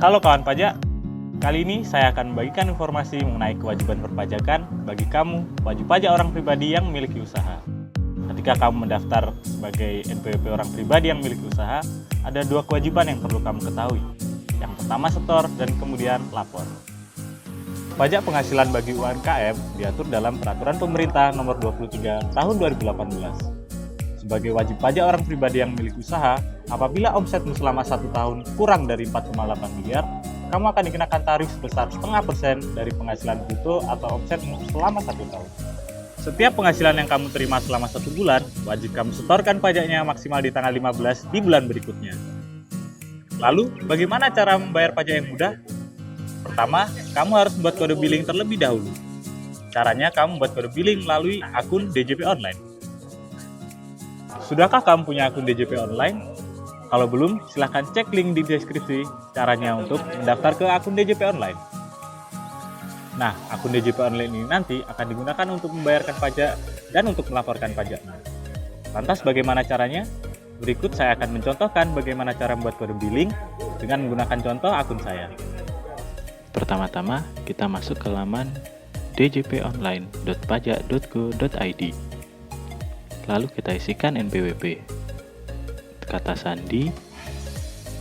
Halo kawan pajak, kali ini saya akan membagikan informasi mengenai kewajiban perpajakan bagi kamu, wajib pajak orang pribadi yang memiliki usaha. Ketika kamu mendaftar sebagai NPWP orang pribadi yang memiliki usaha, ada dua kewajiban yang perlu kamu ketahui. Yang pertama setor dan kemudian lapor. Pajak penghasilan bagi UMKM diatur dalam Peraturan Pemerintah Nomor 23 Tahun 2018. Sebagai wajib pajak orang pribadi yang memiliki usaha, apabila omsetmu selama 1 tahun kurang dari 4,8 miliar, kamu akan dikenakan tarif sebesar 0,5% dari penghasilan bruto atau omsetmu selama 1 tahun. Setiap penghasilan yang kamu terima selama 1 bulan, wajib kamu setorkan pajaknya maksimal di tanggal 15 di bulan berikutnya. Lalu, bagaimana cara membayar pajak yang mudah? Pertama, kamu harus membuat kode billing terlebih dahulu. Caranya, kamu membuat kode billing melalui akun DJP Online. Sudahkah kamu punya akun DJP Online? Kalau belum, silahkan cek link di deskripsi caranya untuk mendaftar ke akun DJP Online. Nah, akun DJP Online ini nanti akan digunakan untuk membayarkan pajak dan untuk melaporkan pajaknya. Lantas bagaimana caranya? Berikut saya akan mencontohkan bagaimana cara membuat kode billing dengan menggunakan contoh akun saya. Pertama-tama, kita masuk ke laman djponline.pajak.go.id. Lalu kita isikan NPWP, kata sandi,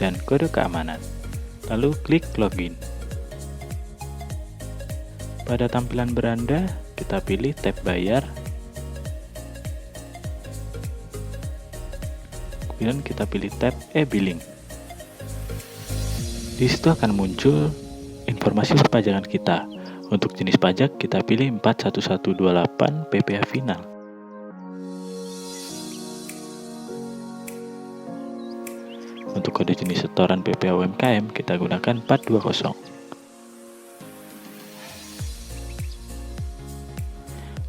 dan kode keamanan. Lalu klik login. Pada tampilan beranda, kita pilih tab bayar. Kemudian kita pilih tab e-billing. Di situ akan muncul informasi perpajakan kita. Untuk jenis pajak, kita pilih 41128 PPh final. Untuk kode jenis setoran PPh UMKM, kita gunakan 420.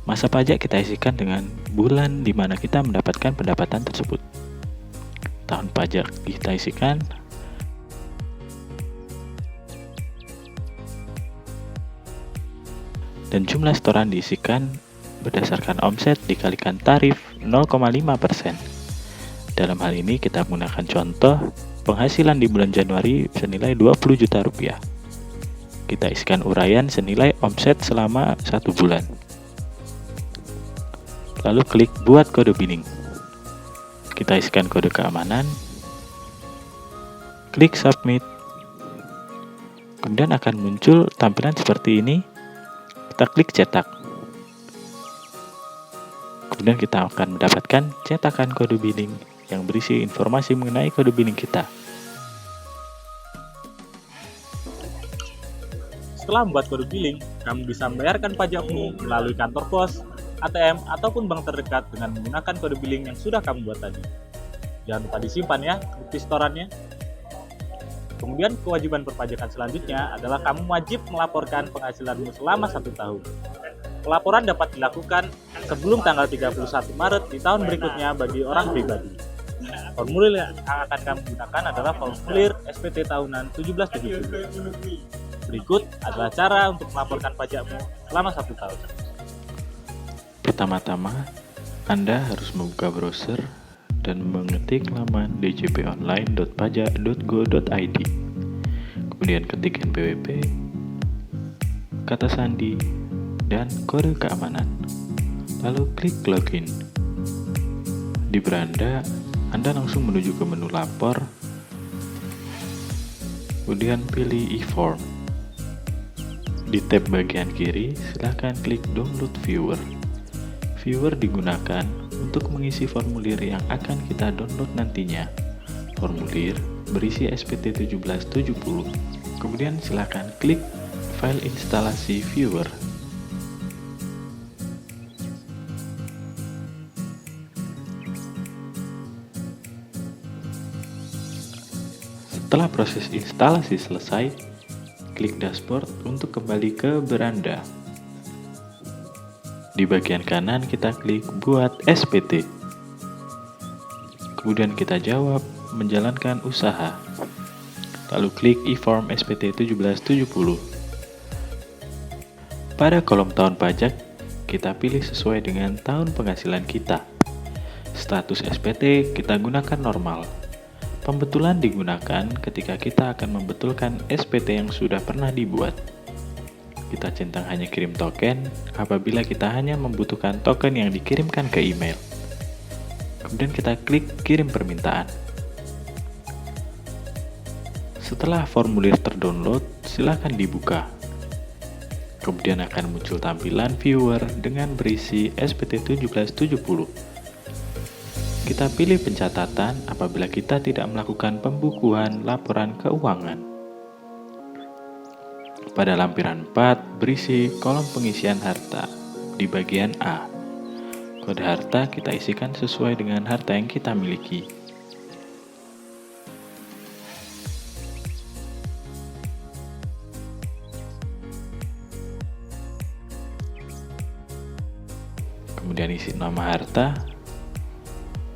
Masa pajak kita isikan dengan bulan di mana kita mendapatkan pendapatan tersebut. Tahun pajak kita isikan. Dan jumlah setoran diisikan berdasarkan omset dikalikan tarif 0,5%. Dalam hal ini kita menggunakan contoh penghasilan di bulan Januari senilai 20 juta rupiah. Kita isikan uraian senilai omset selama 1 bulan. Lalu klik buat kode billing. Kita isikan kode keamanan. Klik submit. Kemudian akan muncul tampilan seperti ini. Kita klik cetak. Kemudian kita akan mendapatkan cetakan kode billing yang berisi informasi mengenai kode billing kita. Setelah membuat kode billing, kamu bisa membayarkan pajakmu melalui kantor pos, ATM, ataupun bank terdekat dengan menggunakan kode billing yang sudah kamu buat tadi. Jangan lupa disimpan ya bukti setorannya. Kemudian kewajiban perpajakan selanjutnya adalah kamu wajib melaporkan penghasilanmu selama 1 tahun. Pelaporan dapat dilakukan sebelum tanggal 31 Maret di tahun berikutnya bagi orang pribadi. Formulir yang akan kamu gunakan adalah formulir SPT tahunan 1770. Berikut adalah cara untuk melaporkan pajakmu selama 1 tahun. Pertama-tama, Anda harus membuka browser dan mengetik laman djponline.pajak.go.id. Kemudian ketik NPWP, kata sandi, dan kode keamanan. Lalu klik login. Di beranda, Anda langsung menuju ke menu lapor, kemudian pilih e-form. Di tab bagian kiri, silakan klik download viewer. Viewer digunakan untuk mengisi formulir yang akan kita download nantinya. Formulir berisi SPT 1770. Kemudian silakan klik file instalasi viewer. Setelah proses instalasi selesai, klik dashboard untuk kembali ke beranda. Di bagian kanan kita klik buat SPT. Kemudian kita jawab menjalankan usaha. Lalu klik e-form SPT 1770. Pada kolom tahun pajak, kita pilih sesuai dengan tahun penghasilan kita. Status SPT kita gunakan normal. Pembetulan digunakan ketika kita akan membetulkan SPT yang sudah pernah dibuat. Kita centang hanya kirim token apabila kita hanya membutuhkan token yang dikirimkan ke email. Kemudian kita klik kirim permintaan. Setelah formulir terdownload, silakan dibuka. Kemudian akan muncul tampilan viewer dengan berisi SPT 1770. Kita pilih pencatatan apabila kita tidak melakukan pembukuan laporan keuangan. Pada lampiran 4 berisi kolom pengisian harta di bagian A. Kode harta kita isikan sesuai dengan harta yang kita miliki. Kemudian isi nama harta,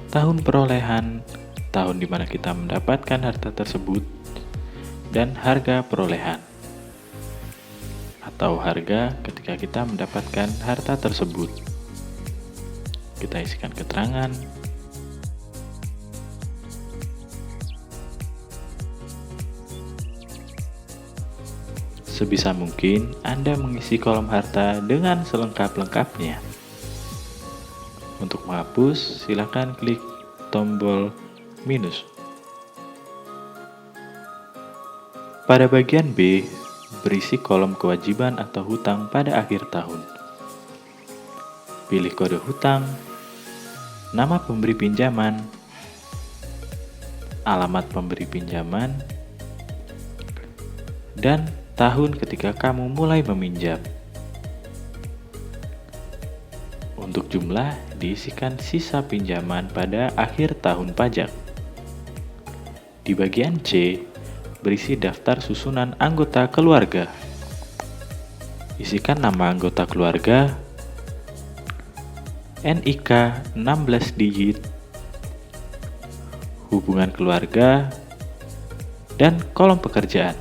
tahun perolehan, tahun di mana kita mendapatkan harta tersebut, dan harga perolehan atau harga ketika kita mendapatkan harta tersebut. Kita isikan keterangan, sebisa mungkin Anda mengisi kolom harta dengan selengkap-lengkapnya. Untuk menghapus, silakan klik tombol minus. Pada bagian B, berisi kolom kewajiban atau hutang pada akhir tahun. Pilih kode hutang, nama pemberi pinjaman, alamat pemberi pinjaman, dan tahun ketika kamu mulai meminjam. Untuk jumlah, diisikan sisa pinjaman pada akhir tahun pajak. Di bagian C, berisi daftar susunan anggota keluarga. Isikan nama anggota keluarga, NIK 16 digit, hubungan keluarga, dan kolom pekerjaan.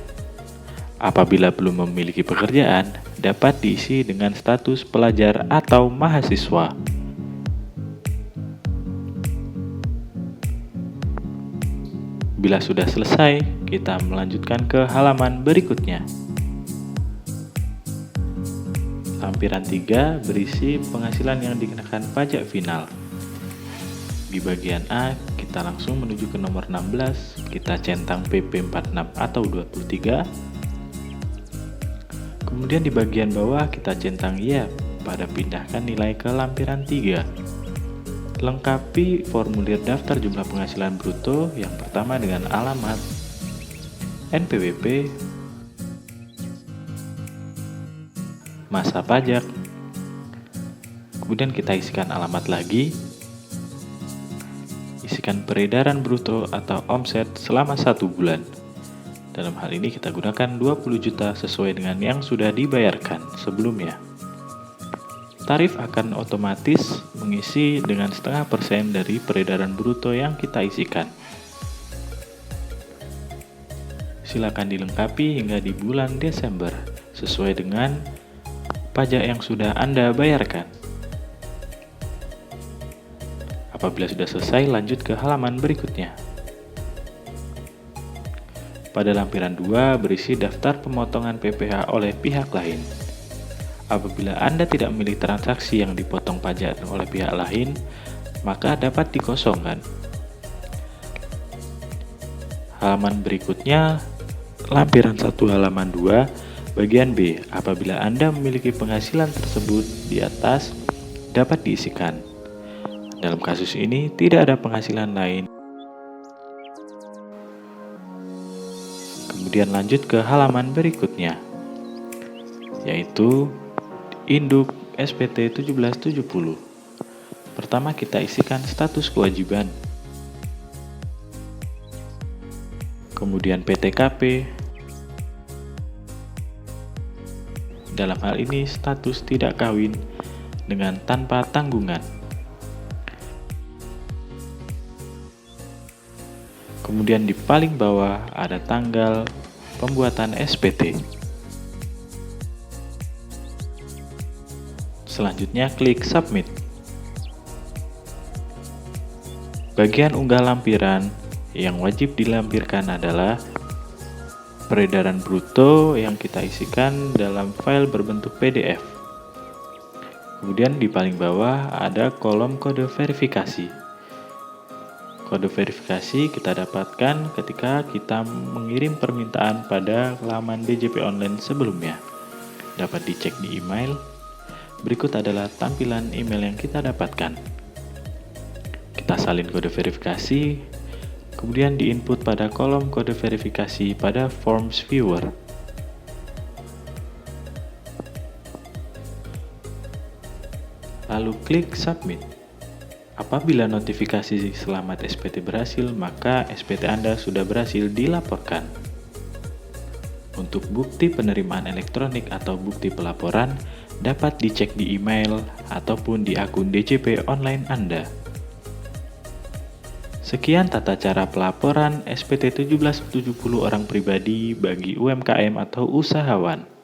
Apabila belum memiliki pekerjaan, dapat diisi dengan status pelajar atau mahasiswa. Bila sudah selesai, kita melanjutkan ke halaman berikutnya. Lampiran 3 berisi penghasilan yang dikenakan pajak final. Di bagian A, kita langsung menuju ke nomor 16, kita centang PP 46 atau 23. Kemudian di bagian bawah kita centang ya pada pindahkan nilai ke lampiran 3. Lengkapi formulir daftar jumlah penghasilan bruto yang pertama dengan alamat, NPWP, masa pajak, kemudian kita isikan alamat lagi, isikan peredaran bruto atau omset selama 1 bulan. Dalam hal ini kita gunakan 20 juta sesuai dengan yang sudah dibayarkan sebelumnya. Tarif akan otomatis mengisi dengan 0,5% dari peredaran bruto yang kita isikan. Silakan dilengkapi hingga di bulan Desember sesuai dengan pajak yang sudah Anda bayarkan. Apabila sudah selesai, lanjut ke halaman berikutnya. Pada lampiran 2 berisi daftar pemotongan PPh oleh pihak lain. Apabila Anda tidak memilih transaksi yang dipotong pajak oleh pihak lain, maka dapat dikosongkan. Halaman berikutnya, lampiran 1 halaman 2, bagian B. Apabila Anda memiliki penghasilan tersebut di atas, dapat diisikan. Dalam kasus ini, tidak ada penghasilan lain. Kemudian lanjut ke halaman berikutnya, yaitu induk SPT 1770. Pertama kita isikan status kewajiban, kemudian PTKP. Dalam hal ini status tidak kawin dengan tanpa tanggungan. Kemudian di paling bawah ada tanggal pembuatan SPT. Selanjutnya klik submit. Bagian unggah lampiran Yang wajib dilampirkan adalah peredaran bruto yang kita isikan dalam file berbentuk PDF. Kemudian di paling bawah ada kolom kode verifikasi. Kode verifikasi kita dapatkan ketika kita mengirim permintaan pada laman DJP online sebelumnya. Dapat dicek di email. Berikut adalah tampilan email yang kita dapatkan. Kita salin kode verifikasi, kemudian diinput pada kolom kode verifikasi pada Forms Viewer. Lalu klik Submit. Apabila notifikasi selamat SPT berhasil, maka SPT Anda sudah berhasil dilaporkan. Untuk bukti penerimaan elektronik atau bukti pelaporan, dapat dicek di email ataupun di akun DJP online Anda. Sekian tata cara pelaporan SPT 1770 orang pribadi bagi UMKM atau usahawan.